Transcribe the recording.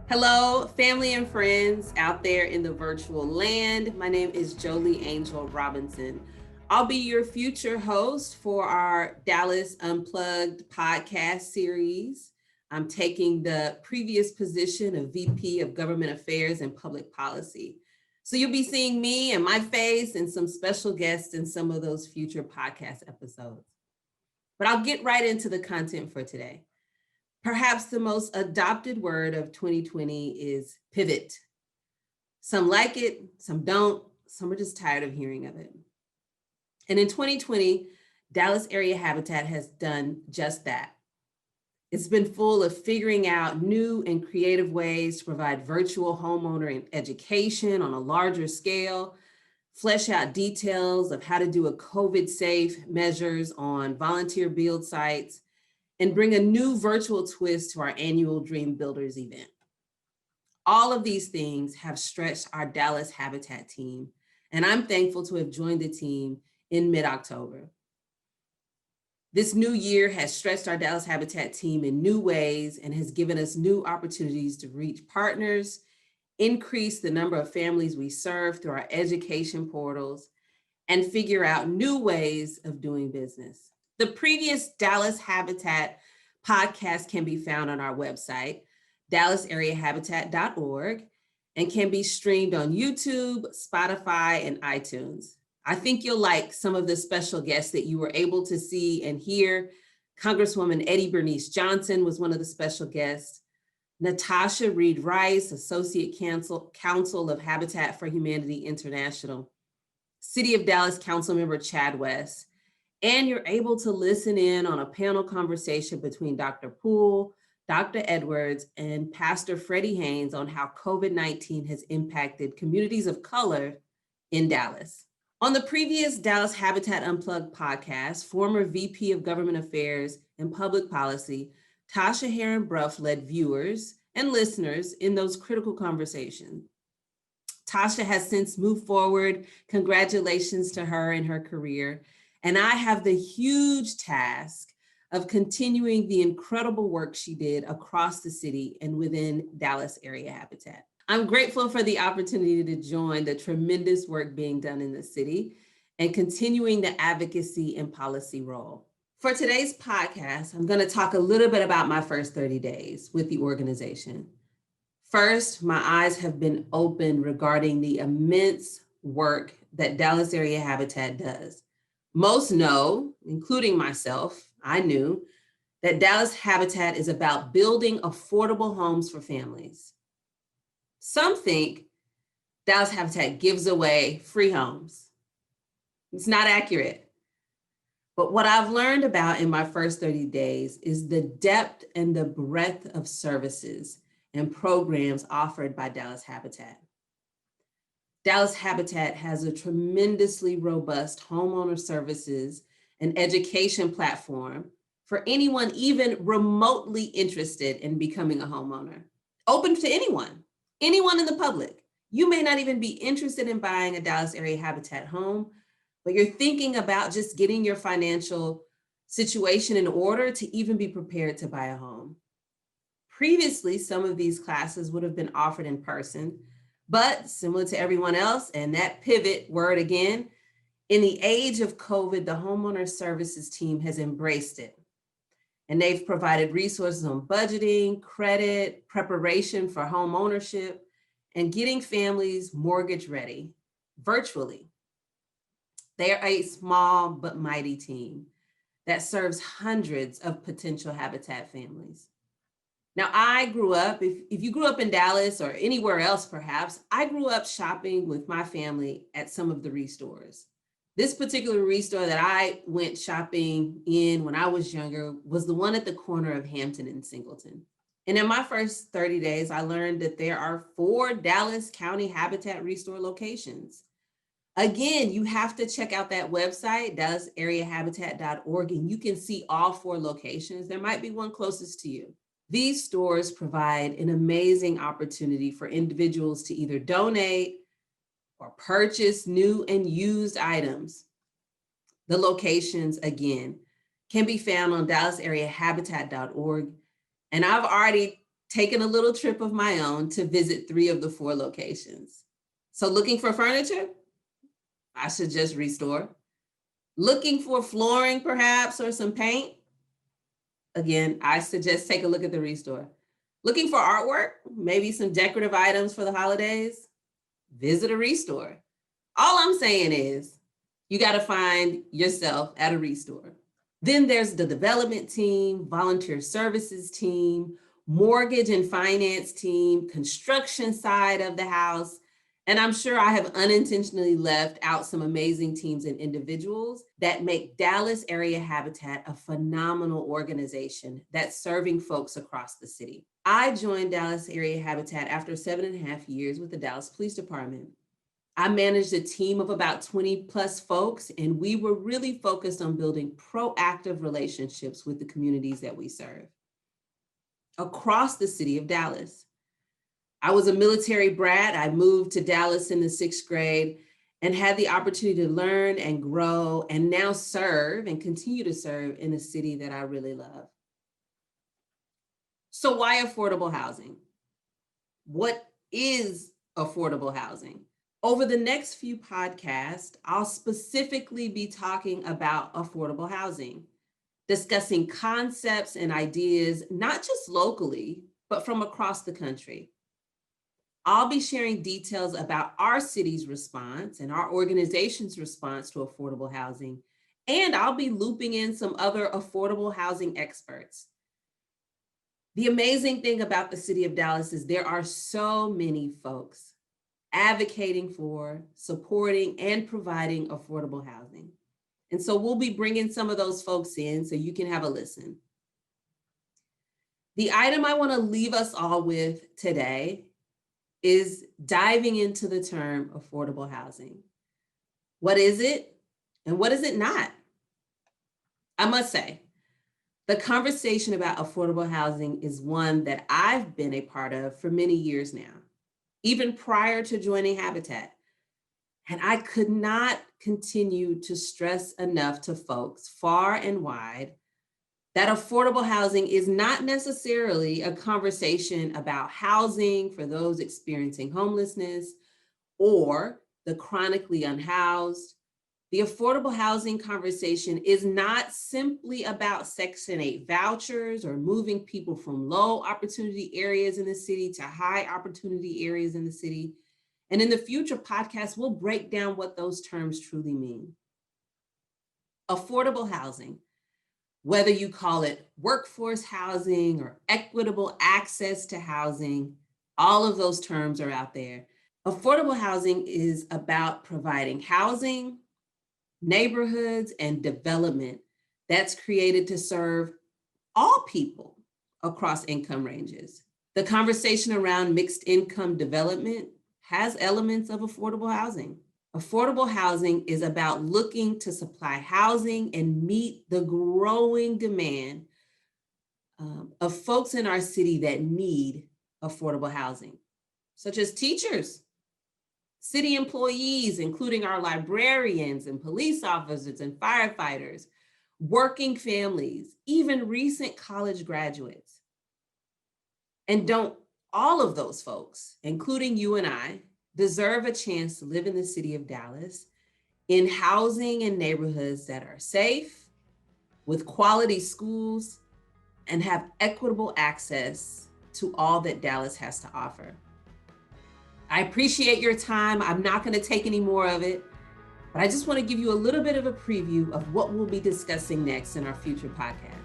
Hello, family and friends out there in the virtual land. My name is Joli Angel Robinson. I'll be your future host for our Dallas Unplugged podcast series. I'm taking the previous position of VP of Government Affairs and Public Policy. So you'll be seeing me and my face and some special guests in some of those future podcast episodes. But I'll get right into the content for today. Perhaps the most adopted word of 2020 is pivot. Some like it, some don't, some are just tired of hearing of it. And in 2020, Dallas Area Habitat has done just that. It's been full of figuring out new and creative ways to provide virtual homeowner education on a larger scale, flesh out details of how to do a COVID-safe measures on volunteer build sites, and bring a new virtual twist to our annual Dream Builders event. All of these things have stretched our Dallas Habitat team, and I'm thankful to have joined the team in mid-October. This new year has stretched our Dallas Habitat team in new ways and has given us new opportunities to reach partners, increase the number of families we serve through our education portals, and figure out new ways of doing business. The previous Dallas Habitat podcast can be found on our website, dallasareahabitat.org, and can be streamed on YouTube, Spotify, and iTunes. I think you'll like some of the special guests that you were able to see and hear. Congresswoman Eddie Bernice Johnson was one of the special guests. Natasha Reed Rice, Associate Counsel of Habitat for Humanity International. City of Dallas Councilmember Chad West. And you're able to listen in on a panel conversation between Dr. Poole, Dr. Edwards, and Pastor Freddie Haynes on how COVID-19 has impacted communities of color in Dallas. On the previous Dallas Habitat Unplugged podcast, former VP of Government Affairs and Public Policy, Tasha Heron-Bruff led viewers and listeners in those critical conversations. Tasha has since moved forward. Congratulations to her and her career. And I have the huge task of continuing the incredible work she did across the city and within Dallas Area Habitat. I'm grateful for the opportunity to join the tremendous work being done in the city and continuing the advocacy and policy role. For today's podcast, I'm going to talk a little bit about my first 30 days with the organization. First, my eyes have been opened regarding the immense work that Dallas Area Habitat does. Most know, including myself, I knew, that Dallas Habitat is about building affordable homes for families. Some think Dallas Habitat gives away free homes. It's not accurate. But what I've learned about in my first 30 days is the depth and the breadth of services and programs offered by Dallas Habitat. Dallas Habitat has a tremendously robust homeowner services and education platform for anyone even remotely interested in becoming a homeowner. Open to anyone in the public. You may not even be interested in buying a Dallas Area Habitat home, but you're thinking about just getting your financial situation in order to even be prepared to buy a home. Previously, some of these classes would have been offered in person, but similar to everyone else, and that pivot word again, in the age of COVID, the Homeowner Services team has embraced it. And they've provided resources on budgeting, credit, preparation for home ownership, and getting families mortgage ready virtually. They are a small but mighty team that serves hundreds of potential Habitat families. Now, I grew up, if you grew up in Dallas or anywhere else perhaps, I grew up shopping with my family at some of the restores. This particular restore that I went shopping in when I was younger was the one at the corner of Hampton and Singleton. And in my first 30 days, I learned that there are 4 Dallas County Habitat Restore locations. Again, you have to check out that website, dallasareahabitat.org, and you can see all 4 locations. There might be one closest to you. These stores provide an amazing opportunity for individuals to either donate or purchase new and used items. The locations, again, can be found on dallasareahabitat.org. And I've already taken a little trip of my own to visit 3 of the 4 locations. So looking for furniture? I suggest Restore. Looking for flooring perhaps or some paint? Again, I suggest take a look at the Restore. Looking for artwork, maybe some decorative items for the holidays? Visit a Restore. All I'm saying is you got to find yourself at a Restore. Then there's the development team, volunteer services team, mortgage and finance team, construction side of the house. And I'm sure I have unintentionally left out some amazing teams and individuals that make Dallas Area Habitat a phenomenal organization that's serving folks across the city. I joined Dallas Area Habitat after 7.5 years with the Dallas Police Department. I managed a team of about 20 plus folks, and we were really focused on building proactive relationships with the communities that we serve across the city of Dallas. I was a military brat. I moved to Dallas in the 6th grade and had the opportunity to learn and grow and now serve and continue to serve in a city that I really love. So why affordable housing? What is affordable housing? Over the next few podcasts, I'll specifically be talking about affordable housing, discussing concepts and ideas, not just locally, but from across the country. I'll be sharing details about our city's response and our organization's response to affordable housing, and I'll be looping in some other affordable housing experts. The amazing thing about the city of Dallas is there are so many folks advocating for, supporting, and providing affordable housing. And so we'll be bringing some of those folks in so you can have a listen. The item I want to leave us all with today is diving into the term affordable housing. What is it and what is it not? I must say, the conversation about affordable housing is one that I've been a part of for many years now, even prior to joining Habitat. And I could not continue to stress enough to folks far and wide that affordable housing is not necessarily a conversation about housing for those experiencing homelessness or the chronically unhoused. The affordable housing conversation is not simply about Section 8 vouchers or moving people from low opportunity areas in the city to high opportunity areas in the city. And in the future podcasts, we'll break down what those terms truly mean. Affordable housing, whether you call it workforce housing or equitable access to housing, all of those terms are out there. Affordable housing is about providing housing, neighborhoods, and development that's created to serve all people across income ranges. The conversation around mixed income development has elements of affordable housing. Affordable housing is about looking to supply housing and meet the growing demand of folks in our city that need affordable housing, such as teachers, city employees, including our librarians and police officers and firefighters, working families, even recent college graduates. And don't all of those folks, including you and I, deserve a chance to live in the city of Dallas in housing and neighborhoods that are safe, with quality schools, and have equitable access to all that Dallas has to offer. I appreciate your time. I'm not going to take any more of it, but I just want to give you a little bit of a preview of what we'll be discussing next in our future podcast.